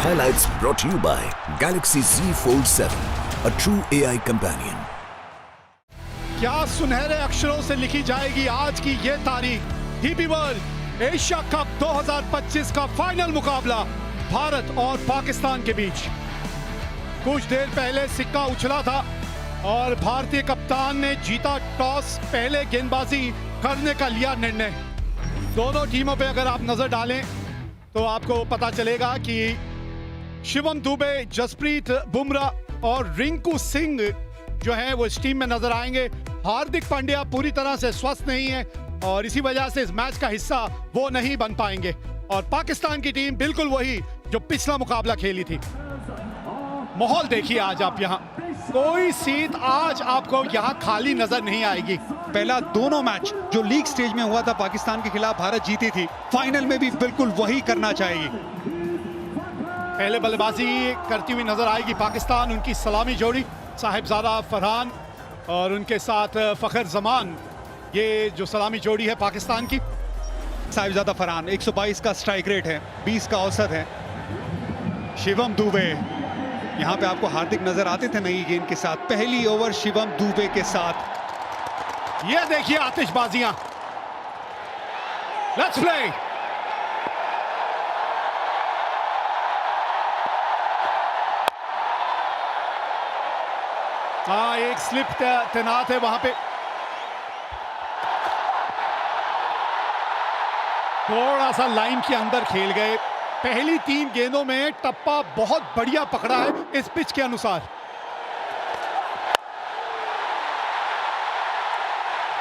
Highlights brought to you by Galaxy Z Fold 7, a true AI companion. क्या सुनहरे अक्षरों से लिखी जाएगी आज की ये तारीख। डीपी वर्ल्ड एशिया कप 2025 का फाइनल मुकाबला भारत और पाकिस्तान के बीच। कुछ देर पहले सिक्का उछला था और भारतीय कप्तान ने जीता टॉस, पहले गेंदबाजी करने का लिया निर्णय। दोनों टीमों पे अगर आप नजर डालें तो आपको पता चलेगा कि शिवम दुबे, जसप्रीत बुमराह और रिंकू सिंह जो है वो इस टीम में नजर आएंगे। हार्दिक पांड्या पूरी तरह से स्वस्थ नहीं है और इसी वजह से इस मैच का हिस्सा वो नहीं बन पाएंगे। और पाकिस्तान की टीम बिल्कुल वही जो पिछला मुकाबला खेली थी। माहौल देखिए आज आप यहाँ, कोई सीट आज आपको यहाँ खाली नजर नहीं आएगी। पहला दोनों मैच जो लीग स्टेज में हुआ था पाकिस्तान के खिलाफ भारत जीती थी, फाइनल में भी बिल्कुल वही करना चाहेगी। पहले बल्लेबाजी करती हुई नजर आएगी पाकिस्तान। उनकी सलामी जोड़ी साहिबजादा फरहान और उनके साथ फखर जमान, ये जो सलामी जोड़ी है पाकिस्तान की। साहिबजादा फरहान 122 का स्ट्राइक रेट है, 20 का औसत है। शिवम दुबे, यहाँ पे आपको हार्दिक नजर आते थे नई गेंद के साथ। पहली ओवर शिवम दुबे के साथ। ये देखिए आतिशबाजियां। Let's play. हाँ, एक स्लिप तैनात है वहां पे। थोड़ा सा लाइन के अंदर खेल गए। पहली 3 गेंदों में टप्पा बहुत बढ़िया पकड़ा है इस पिच के अनुसार।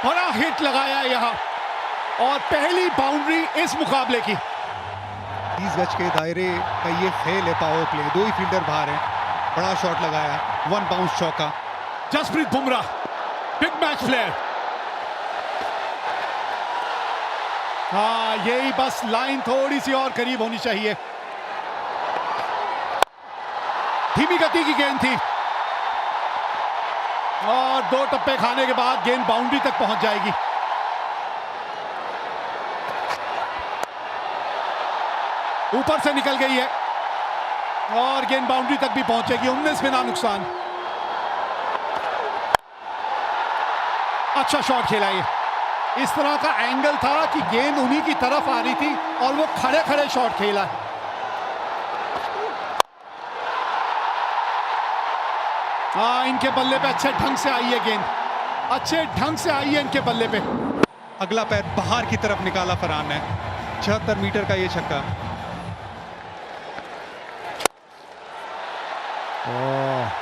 बड़ा हिट लगाया यहां और पहली बाउंड्री इस मुकाबले की। 30 गज के दायरे का ये खेल है पावर प्ले, 2 ही फील्डर बाहर है। बड़ा शॉट लगाया, 1 बाउंस चौका। Jasprit Bumrah big match player. हाँ, यही बस लाइन थोड़ी सी और करीब होनी चाहिए। धीमी गति की गेंद थी और 2 टप्पे खाने के बाद गेंद बाउंड्री तक पहुंच जाएगी। ऊपर से निकल गई है और गेंद बाउंड्री तक भी पहुंचेगी। 19 बिना नुकसान। अच्छा शॉट खेला ये। इस तरह का एंगल था कि गेंद उन्हीं की तरफ आ रही थी और वो खड़े खड़े शॉट खेला। हाँ, इनके बल्ले पे अच्छे ढंग से आई है गेंद, अच्छे ढंग से आई है इनके बल्ले पे। अगला पैर बाहर की तरफ निकाला फरहान ने। 76 मीटर का ये छक्का।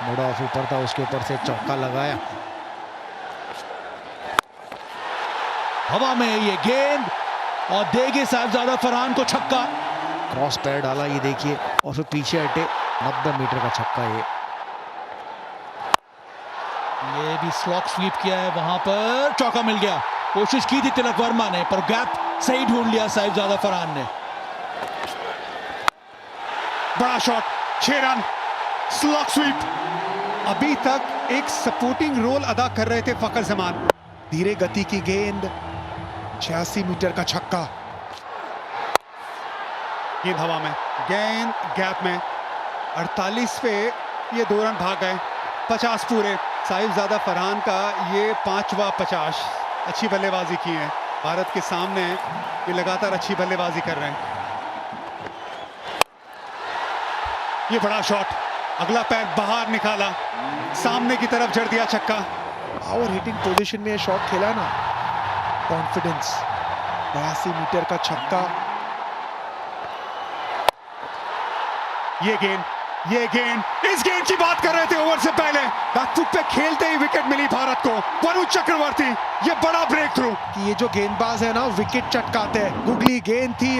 मुड़ ऑफ ऊपर था, उसके ऊपर से चौका लगाया। हवा में ये गेंद और देंगे साहिबजादा फरहान को छक्का। क्रॉस पैर डाला, ये देखिए, और फिर पीछे हटे। 90 मीटर का छक्का ये भी स्लॉक स्वीप किया है, वहां पर चौका मिल गया। कोशिश की थी तिलक वर्मा ने पर गैप सही ढूंढ लिया साहिबजादा फरहान ने। बड़ा शॉट, 6 रन, स्लॉक स्वीप। अभी तक एक सपोर्टिंग रोल अदा कर रहे थे फखर जमान। धीरे गति की गेंद, 86 मीटर का छक्का। गेंद हवा में, गेंद गैप में। 48 पे ये 2 रन भाग गए। 50 पूरे। साहिबजादा फरहान का ये 5वां 50। अच्छी बल्लेबाजी की है भारत के सामने। ये लगातार अच्छी बल्लेबाजी कर रहे हैं। ये बड़ा शॉट, अगला पैर बाहर निकाला, सामने की तरफ जड़ दिया छक्का। पावर हिटिंग पोजीशन में शॉट खेला ना, कॉन्फिडेंस। 82 मीटर का छक्का। ये गेंद, इस गेंद की बात कर रहे थे ओवर से पहले। बैकफुट पे खेलते ही विकेट मिली भारत को। वरुण चक्रवर्ती, ये बड़ा ब्रेक थ्रू। कि ये जो गेंदबाज है ना, विकेट चटकाते हैं। गुगली गेंद थी,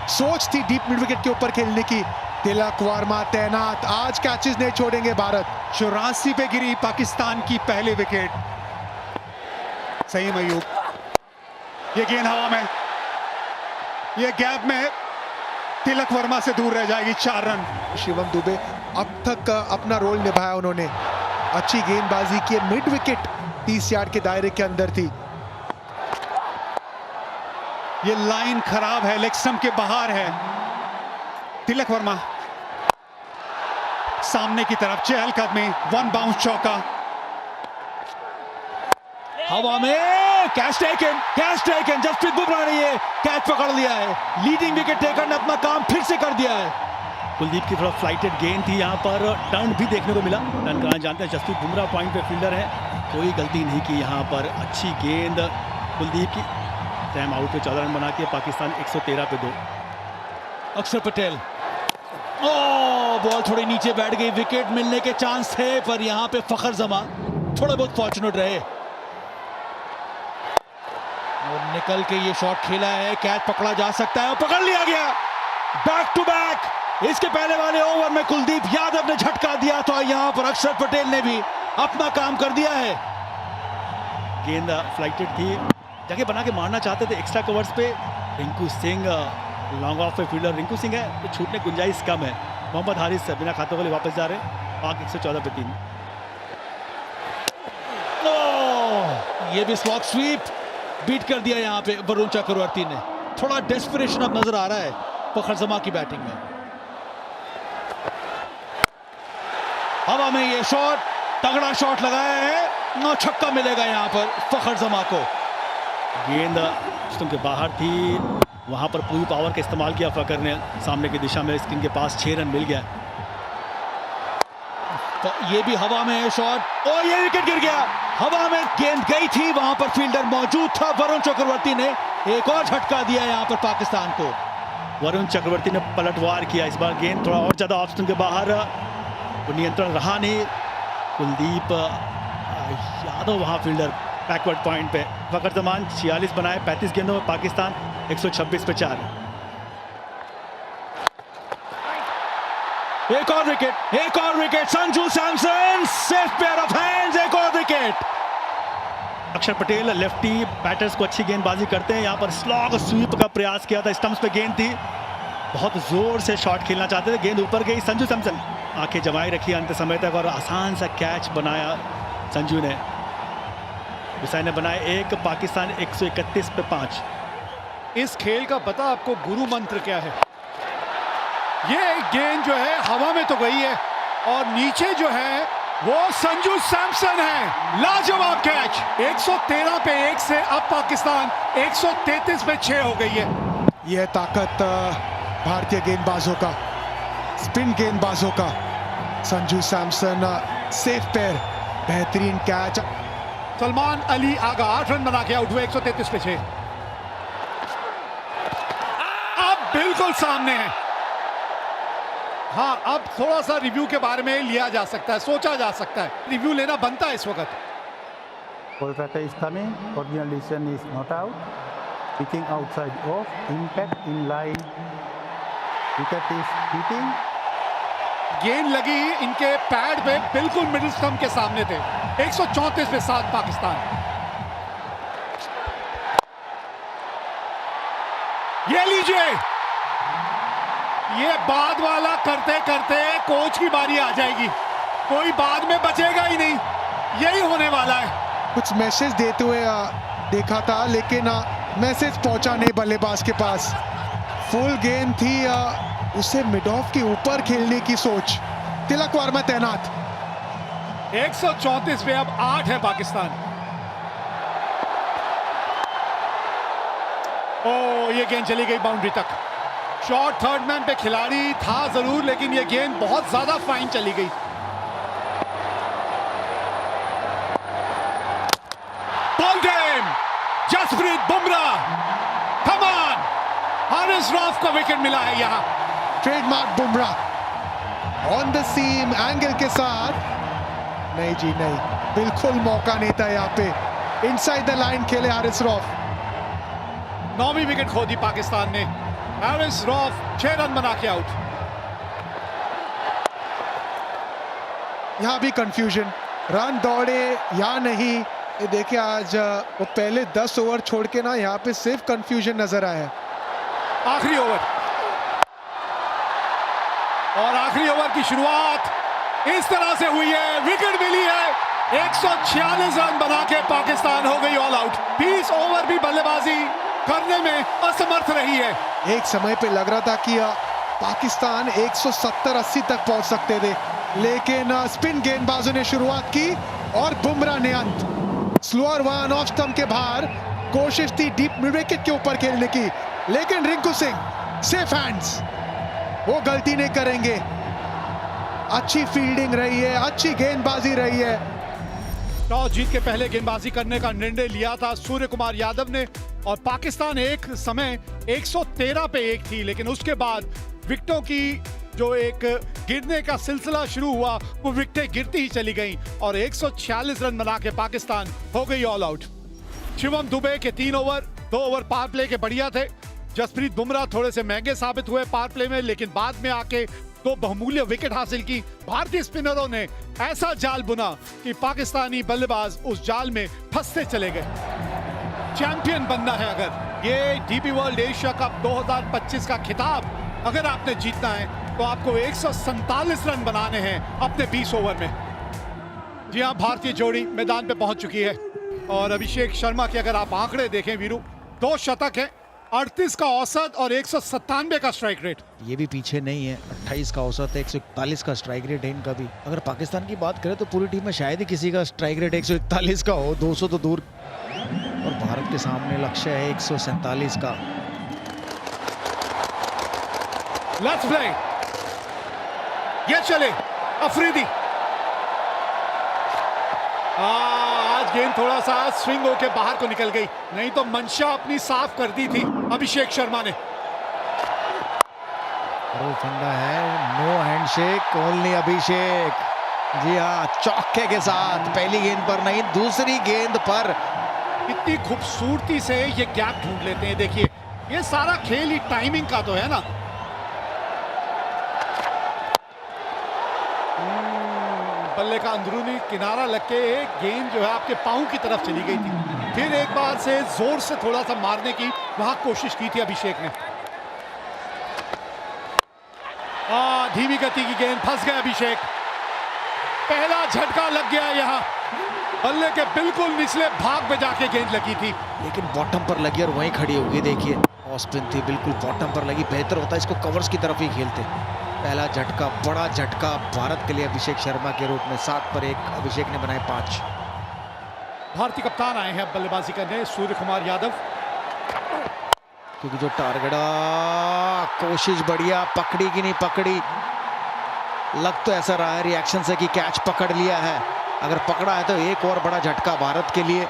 सोच थी डीप मिड विकेट के ऊपर खेलने की। तिलक वर्मा तैनात, आज कैचेस नहीं छोड़ेंगे भारत। 84 पे गिरी पाकिस्तान की पहली विकेट। सही मयूब, ये गेंद हवा में, ये गैप में तिलक वर्मा से दूर रह जाएगी। 4 रन। शिवम दुबे अब तक अपना रोल निभाया उन्होंने। अच्छी गेंदबाजी की, मिड विकेट 30 यार्ड के दायरे के अंदर थी। ये लाइन खराब है, लेग स्टंप के बाहर है। तिलक वर्मा सामने की तरफ चहलकदमी, वन बाउंस चौका। हवा में कैच टेकन, जसप्रीत बुमराह ने ये कैच पकड़ लिया है। लीडिंग विकेट टेकर ने अपना काम फिर से कर दिया है। कुलदीप की थोड़ा फ्लाइटेड गेंद थी, यहाँ पर टर्न भी देखने को मिला। टर्न कराना जानते हैं, जसप्रीत बुमराह पॉइंट पे फील्डर है, कोई गलती नहीं की यहाँ पर। अच्छी गेंद कुलदीप की। टाइम आउट पे 14 रन बना के पाकिस्तान 113 पे 2। अक्षर पटेल, बॉल थोड़ी नीचे बैठ गई, विकेट मिलने के चांस थे पर यहाँ पे फखर जमा थोड़ा बहुत फॉर्चुनेट रहे और निकल के ये शॉट खेला है। कैच पकड़ा जा सकता है और पकड़ लिया गया। बैक टू बैक इसके पहले वाले ओवर में कुलदीप यादव ने झटका दिया तो यहाँ पर अक्षर पटेल ने भी अपना काम कर दिया है। गेंद फ्लाइटेड थी, जगह बना के मारना चाहते थे एक्स्ट्रा कवर्स पे। रिंकू सिंह लॉन्ग ऑफ पे फील्डर रिंकू सिंह है, तो छूटने की गुंजाइश कम है। मोहम्मद हारिस बिना खाते वाले वापस जा रहे हैं। पाक 114 पे 3। ये भी स्लॉग स्वीप बीट कर दिया यहाँ पे वरुण चक्रवर्ती ने। थोड़ा डेस्परेशन अब नजर आ रहा है फखर जमा की बैटिंग में। हवा में ये शॉट, तगड़ा शॉट लगाया है, 9 छक्का मिलेगा यहाँ पर फखर जमा को। गेंद स्टंप के बाहर थी, वहां पर पूरी पावर का इस्तेमाल किया फकर ने। सामने की दिशा में स्क्रीन के पास 6 रन मिल गया। तो ये भी हवा में है शॉट और ये विकेट गिर गया। हवा में गेंद गई थी, वहां पर फील्डर मौजूद था। वरुण चक्रवर्ती ने एक और झटका दिया यहाँ पर पाकिस्तान को। वरुण चक्रवर्ती ने पलटवार किया। इस बार गेंद थोड़ा और ज्यादा ऑफ स्टंप के बाहर, वो नियंत्रण रहा नहीं। कुलदीप यादव वहां फील्डर बैकवर्ड पॉइंट पे। फकर जमान 46 बनाए 35 गेंदों में, पाकिस्तान 126 पे 4। एक और wicket, Sanju Samson safe pair of hands, एक और विकेट। अक्षर पटेल लेफ्टी बैटर्स को अच्छी गेंदबाजी करते हैं। यहाँ पर स्लॉग स्वीप का प्रयास किया था, स्टंप्स पे गेंद थी, बहुत जोर से शॉट खेलना चाहते थे, गेंद ऊपर गई। संजू सैमसन आंखें जमाई रखी अंत समय तक और आसान सा कैच बनाया संजू ने। हुसैन ने बनाए 1, पाकिस्तान 131 पे 5। इस खेल का पता आपको गुरु मंत्र क्या है? ये गेंद जो है हवा में तो गई है और नीचे जो है वो संजू सैमसन है। लाजवाब कैच। 113 पे 1 से अब पाकिस्तान 133 पे 6 हो गई है। यह ताकत भारतीय गेंदबाजों का, स्पिन गेंदबाजों का। संजू सैमसन सेफ पैर, बेहतरीन कैच। सलमान अली आगा 8 रन बना के आउट हुए 133 पे 6। अब बिल्कुल सामने है। हाँ, अब थोड़ा सा रिव्यू के बारे में लिया जा सकता है, सोचा जा सकता है, रिव्यू लेना बनता है इस वक्त। Kolkata is coming, original decision is not out, pitching outside off, impact in line, wicket is hitting. गेंद लगी इनके पैड पे, बिल्कुल मिडिल स्टंप के सामने थे। 134 पे 7 पाकिस्तान। ये लीजिए, ये बाद वाला करते करते कोच की बारी आ जाएगी, कोई बाद में बचेगा ही नहीं, यही होने वाला है। कुछ मैसेज देते हुए देखा था, लेकिन मैसेज पहुंचा नहीं बल्लेबाज के पास। फुल गेंद थी, उसे मिड ऑफ के ऊपर खेलने की सोच। तिलक वर्मा तैनात। 134 पे अब 8 है पाकिस्तान। ओ, ये गेंद चली गई बाउंड्री तक। शॉट थर्ड मैन पे खिलाड़ी था जरूर, लेकिन ये गेंद बहुत ज्यादा फाइन चली गई। Ball game, Jasprit Bumrah, come on. Haris Rauf को विकेट मिला है यहाँ। Trademark Bumrah on the seam angle के साथ। नहीं जी नहीं, बिल्कुल मौका नहीं था यहाँ पे। इनसाइड द लाइन खेले हारिस रऊफ। 9वीं विकेट खो दी पाकिस्तान ने। हारिस रऊफ 6 रन बना के आउट। यहाँ भी कंफ्यूजन, रन दौड़े या नहीं। ये देखिए, आज वो पहले 10 ओवर छोड़ के ना यहाँ पे सिर्फ कंफ्यूजन नजर आया। आखिरी ओवर, और आखिरी ओवर की शुरुआत इस तरह से हुई है। विकेट मिली है, 146 रन बना के पाकिस्तान हो गई ऑल आउट। 20 ओवर भी बल्लेबाजी करने में असमर्थ रही है। एक समय पे लग रहा था कि पाकिस्तान 170-80 तक पहुंच सकते थे, लेकिन स्पिन गेंदबाजों ने शुरुआत की और बुमराह ने अंत। स्लोअर वन ऑफ स्टंप के बाहर, कोशिश थी डीप मिड विकेट के ऊपर खेलने की, लेकिन रिंकू सिंह सेफ हैंड्स, वो गलती नहीं करेंगे। अच्छी फील्डिंग रही है, अच्छी गेंदबाजी रही है। टॉस जीत के पहले गेंदबाजी करने का निर्णय लिया था सूर्य कुमार यादव ने और पाकिस्तान एक समय 113 पे 1 थी, लेकिन उसके बाद विकेटों की जो एक गिरने का सिलसिला शुरू हुआ, वो विकेटें गिरती ही चली गईं और 146 रन बना के पाकिस्तान हो गई ऑल आउट। शिवम दुबे के 3 ओवर, 2 ओवर पावर प्ले के बढ़िया थे। जसप्रीत बुमराह थोड़े से महंगे साबित हुए पावर प्ले में, लेकिन बाद में आके 2 बहुमूल्य विकेट हासिल की। भारतीय स्पिनरों ने ऐसा जाल बुना कि पाकिस्तानी बल्लेबाज उस जाल में फंसते चले गए। चैंपियन बनना है अगर, ये डीपी वर्ल्ड एशिया कप 2025 का खिताब अगर आपने जीतना है, तो आपको 147 रन बनाने हैं अपने 20 ओवर में। जी हाँ, भारतीय जोड़ी मैदान पे पहुंच चुकी है और अभिषेक शर्मा के अगर आप आंकड़े देखें वीरू, 2 शतक है, 38 का औसत और 197 का स्ट्राइक रेट। ये भी पीछे नहीं है, 28 का औसत है, 141 का स्ट्राइक रेट है इनका भी। अगर पाकिस्तान की बात करें तो पूरी टीम में शायद ही किसी का स्ट्राइक रेट 141 का हो, 200 तो दूर। और भारत के सामने लक्ष्य है 147 का। लेट्स प्ले, ये चले अफरीदी। आज गेंद थोड़ा सा स्विंग होके बाहर को निकल गई, नहीं तो मंशा अपनी साफ कर दी थी अभिषेक शर्मा ने। वो फंडा है, नो हैंडशेक, ओनली अभिषेक। जी हाँ, चौके के साथ पहली गेंद पर नहीं, दूसरी गेंद पर। कितनी खूबसूरती से ये गैप ढूंढ लेते हैं। देखिए, ये सारा खेल ही टाइमिंग का तो है ना। बल्ले का अंदरूनी किनारा लग के गेंद जो है आपके पांव की तरफ चली गई थी। फिर एक बार से जोर से थोड़ा सा मारने की वहां कोशिश की थी अभिषेक ने। धीमी गति की गेंद, फंस गए अभिषेक। पहला झटका लग गया यहां, बल्ले के बिल्कुल निचले भाग में जाके गेंद लगी थी, लेकिन बॉटम पर लगी और वहीं खड़ी होगी। देखिए, ऑफ स्पिन थी, बिल्कुल बॉटम पर लगी। बेहतर होता इसको कवर्स की तरफ ही खेलते। पहला झटका, बड़ा झटका भारत के लिए अभिषेक शर्मा के रूप में। 7 पर 1 अभिषेक ने बनाए 5। भारतीय कप्तान आए हैं अब बल्लेबाजी करने, सूर्य कुमार यादव। क्योंकि जो टारगेट, कोशिश बढ़िया, पकड़ी कि नहीं पकड़ी। लग तो ऐसा रहा है रिएक्शन से कि कैच पकड़ लिया है। अगर पकड़ा है तो एक और बड़ा झटका भारत के लिए।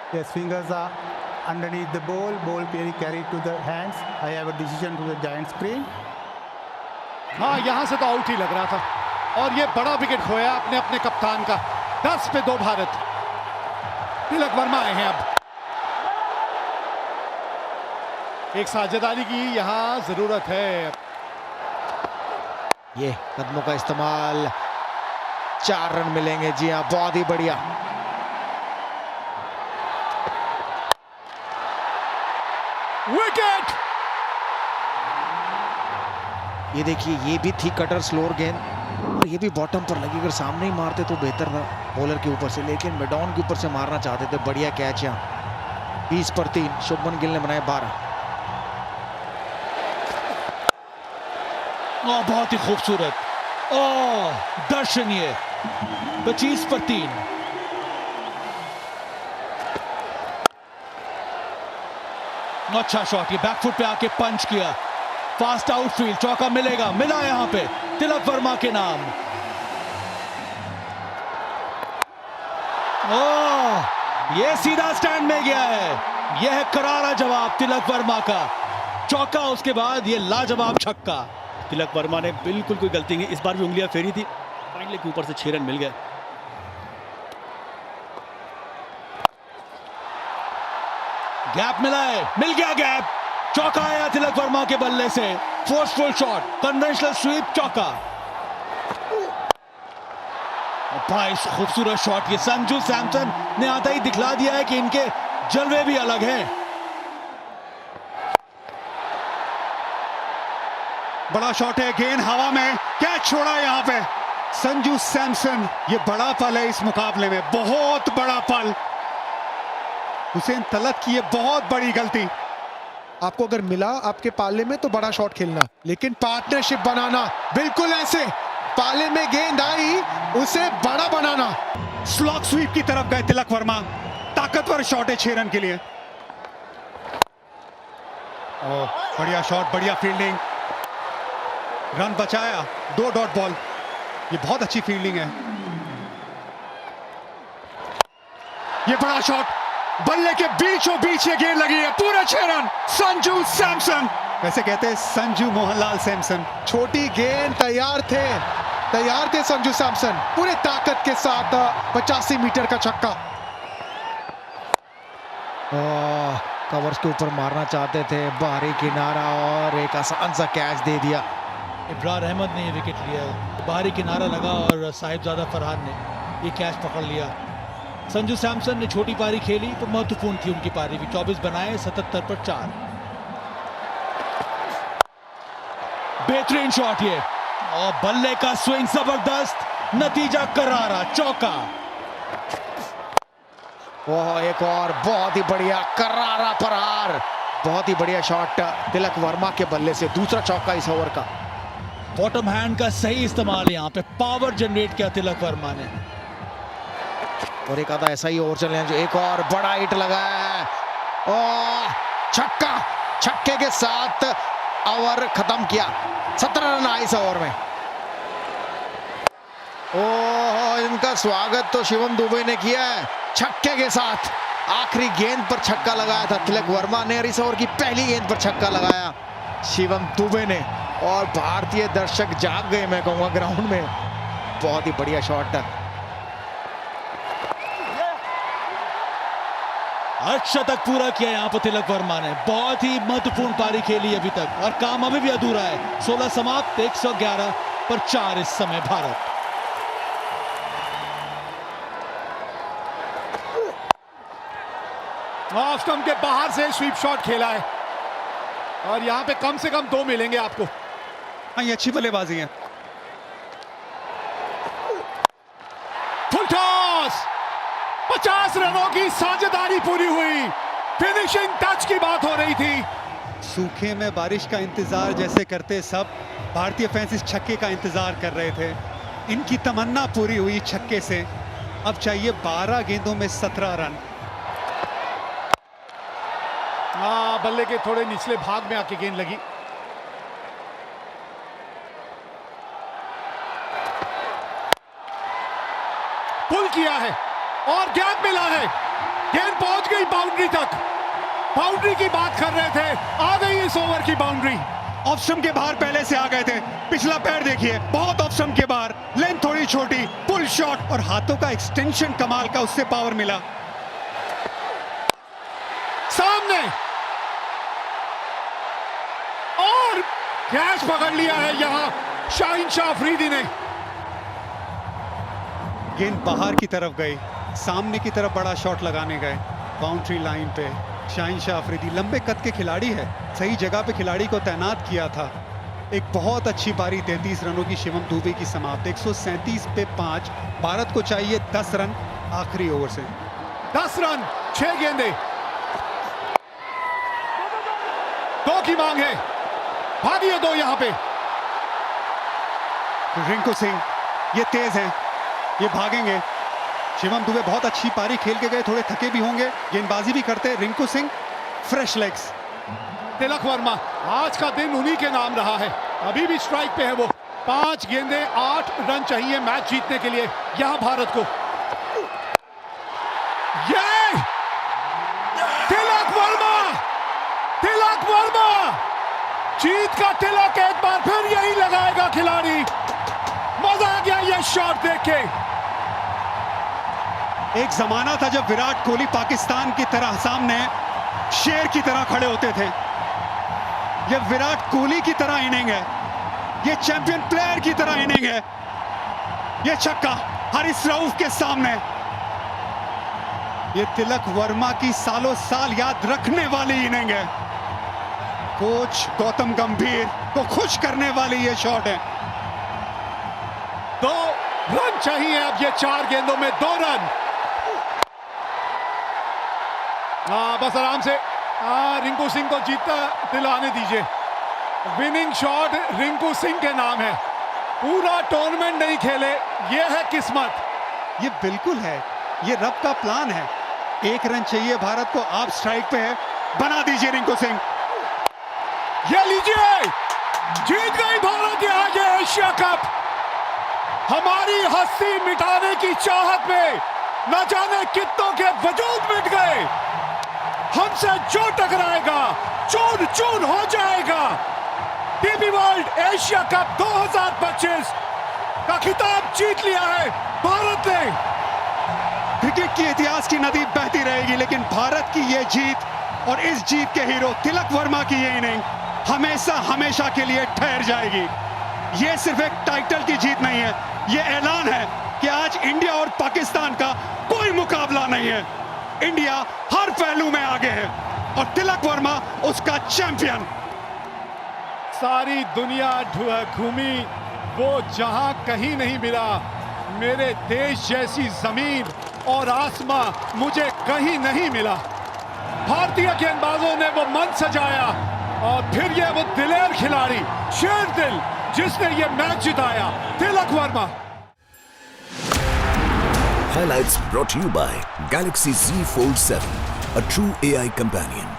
His fingers are underneath the ball being carried to the hands. I have a decision to the giant screen. हाँ, यहां से तो आउट ही लग रहा था और ये बड़ा विकेट खोया अपने अपने कप्तान का। 10 पे 2 भारत। तिलक वर्मा आए हैं अब। एक साझेदारी की यहां जरूरत है। ये कदमों का इस्तेमाल, 4 रन मिलेंगे। जी हाँ, बहुत ही बढ़िया। विकेट। ये देखिए, ये भी थी कटर स्लोअर गेंद और ये भी बॉटम पर लगी। अगर सामने ही मारते तो बेहतर था बॉलर के ऊपर से, लेकिन मिडॉन के ऊपर से मारना चाहते थे। बढ़िया कैच यहाँ। 20 पर 3 शुभमन गिल ने बनाए 12। बहुत ही खूबसूरत, दर्शनीय। 25 पर 3। अच्छा शॉट, ये बैकफुट पे आके पंच किया। फास्ट आउटफील्ड, चौका मिलेगा, मिला यहां पे तिलक वर्मा के नाम। ये सीधा स्टैंड में गया है। यह है करारा जवाब तिलक वर्मा का। चौका, उसके बाद ये लाजवाब छक्का। तिलक वर्मा ने बिल्कुल कोई गलती नहीं, इस बार भी उंगलियां फेरी थी, फाइनली के ऊपर से 6 रन मिल गए। गैप मिला है, मिल गया गैप। चौका आया तिलक वर्मा के बल्ले से। फोर्सफुल शॉट, कन्वेंशनल स्वीप, चौका। बड़ा खूबसूरत शॉट। ये संजू सैमसन ने आता ही दिखला दिया है कि इनके जलवे भी अलग हैं। बड़ा शॉट है, गेंद हवा में, कैच छोड़ा यहां पे संजू सैमसन। ये बड़ा पल है इस मुकाबले में, बहुत बड़ा पल। हुसैन तलत की ये बहुत बड़ी गलती। आपको अगर मिला आपके पाले में तो बड़ा शॉट खेलना, लेकिन पार्टनरशिप बनाना, बिल्कुल ऐसे पाले में गेंद आई उसे बड़ा बनाना। स्लॉग स्वीप की तरफ गए तिलक वर्मा, ताकतवर शॉट है 6 रन के लिए। ओह, बढ़िया शॉट, बढ़िया फील्डिंग, रन बचाया, 2 डॉट बॉल। ये बहुत अच्छी फील्डिंग है। ये बड़ा शॉट, बल्ले के बीचों बीच ये गेंद लगी है, पूरे 6 रन। संजू सैमसन, वैसे कहते हैं संजू मोहनलाल सैमसन। छोटी गेंद, तैयार थे संजू सैमसन, पूरे ताकत के साथ 85 मीटर का छक्का। कवर्स के ऊपर मारना चाहते थे, बाहरी किनारा और एक आसान सा कैच दे दिया। इब्रार अहमद ने विकेट लिया, बाहरी किनारा लगा और साहिबजादा फरहान ने ये कैच पकड़ लिया। संजू सैमसन ने छोटी पारी खेली तो महत्वपूर्ण थी उनकी पारी भी, 24 बनाए 77 पर 4। बेहतरीन शॉट ये, और बल्ले का स्विंग जबरदस्त, नतीजा करारा, चौका। ओह, एक और बहुत ही बढ़िया करारा प्रहार, बहुत ही बढ़िया शॉट तिलक वर्मा के बल्ले से, दूसरा चौका इस ओवर का। बॉटम हैंड का सही इस्तेमाल यहाँ पे, पावर जनरेट किया तिलक वर्मा ने। और एक आधा ऐसा ही ओवर चले हैं जो एक और बड़ा हिट लगाया है। ओह, छक्का, छक्के के साथ ओवर खत्म किया, 17 रन आए इस ओवर में। ओह, इनका स्वागत तो शिवम दुबे ने किया है छक्के के साथ। आखिरी गेंद पर छक्का लगाया था तिलक वर्मा ने, और इस ओवर की पहली गेंद पर छक्का लगाया शिवम दुबे ने, और भारतीय दर्शक जाग गए मैं कहूंगा ग्राउंड में। बहुत ही बढ़िया शॉट। अर्धशतक पूरा किया यहाँ पर तिलक वर्मा ने, बहुत ही महत्वपूर्ण पारी खेली अभी तक, और काम अभी भी अधूरा है। 16 समाप्त, 111 पर 4 इस समय भारत। ऑफ स्टंप के बाहर से स्वीप शॉट खेला है, और यहां पे कम से कम 2 मिलेंगे आपको। हाँ, ये अच्छी बल्लेबाजी है। फुल टॉस, 50 रनों की साझेदारी पूरी हुई, फिनिशिंग टच की बात हो रही थी। सूखे में बारिश का इंतजार जैसे करते सब भारतीय फैंस इस छक्के का इंतजार कर रहे थे। इनकी तमन्ना पूरी हुई छक्के से। अब चाहिए 12 गेंदों में 17 रन। बल्ले के थोड़े निचले भाग में आके गेंद लगी। पुल किया है और गैप मिला है, गेंद पहुंच गई बाउंड्री तक। बाउंड्री की बात कर रहे थे, आ गई इस ओवर की बाउंड्री। ऑफ स्टंप के बाहर पहले से आ गए थे, पिछला पैर देखिए, बहुत ऑफ स्टंप के बाहर, लेंथ थोड़ी छोटी, पुल शॉट, और हाथों का एक्सटेंशन कमाल का, उससे पावर मिला। सामने और कैच पकड़ लिया है यहां शाहीन शाह अफरीदी ने। गेंद बाहर की तरफ गई, सामने की तरफ बड़ा शॉट लगाने गए, बाउंड्री लाइन पे। शाहीन शाह अफरीदी लंबे कद के खिलाड़ी है, सही जगह पे खिलाड़ी को तैनात किया था। एक बहुत अच्छी पारी, 33 रनों की शिवम दुबे की समाप्त, 137 पे 5। भारत को चाहिए 10 रन आखिरी ओवर से। 10 रन, 6 गेंदे, 2 की मांग है, भागिए 2 यहां पे। रिंकू सिंह ये तेज हैं, ये भागेंगे। शिवम दुबे बहुत अच्छी पारी खेल के गए, थोड़े थके भी होंगे, गेंदबाजी भी करते। Rinku Singh fresh legs. तिलक वर्मा, आज का दिन उन्हीं के नाम रहा है, अभी भी स्ट्राइक पे है वो। 5 गेंदे, 8 रन चाहिए मैच जीतने के लिए यहां भारत को। ये तिलक वर्मा, तिलक वर्मा, जीत का तिलक एक बार फिर यही लगाएगा खिलाड़ी। मजा आ गया ये शॉट देख के। एक जमाना था जब विराट कोहली पाकिस्तान की तरह सामने शेर की तरह खड़े होते थे। ये विराट कोहली की तरह इनिंग है, ये चैंपियन प्लेयर की तरह इनिंग है। ये छक्का हारिस रऊफ के सामने, ये तिलक वर्मा की सालों साल याद रखने वाली इनिंग है। कोच गौतम गंभीर को खुश करने वाली ये शॉट है। 2 रन चाहिए अब, ये 4 गेंदों में 2 रन। बस आराम से रिंकू सिंह को जीतता दिलाने दीजिए। विनिंग शॉट रिंकू सिंह के नाम है। पूरा टूर्नामेंट नहीं खेले, ये है किस्मत। ये बिल्कुल है, ये रब का प्लान है। 1 रन चाहिए भारत को, आप स्ट्राइक पे है, बना दीजिए रिंकू सिंह। ये लीजिए, जीत गई भारत ये आगे एशिया कप। हमारी हस्ती मिटाने की चाहत में न जाने कितनों के वजूद मिट गए। हमसे जो टकराएगा चूर चूर हो जाएगा। डीपी वर्ल्ड एशिया कप 2025 का खिताब जीत लिया है भारत ने। क्रिकेट के इतिहास की नदी बहती रहेगी, लेकिन भारत की ये जीत और इस जीत के हीरो तिलक वर्मा की ये इनिंग हमेशा हमेशा के लिए ठहर जाएगी। ये सिर्फ एक टाइटल की जीत नहीं है, ये ऐलान है कि आज इंडिया और पाकिस्तान का कोई मुकाबला नहीं है। इंडिया हर पहलू में आगे है और तिलक वर्मा उसका चैंपियन। सारी दुनिया घूमी, वो जहां कहीं नहीं मिला। मेरे देश जैसी जमीन और आसमां मुझे कहीं नहीं मिला। भारतीय गेंदबाजों ने वो मन सजाया और फिर ये वो दिलेर खिलाड़ी, शेर दिल, जिसने ये मैच जिताया, Tilak Varma. Highlights brought to you by Galaxy Z Fold 7, a true AI companion.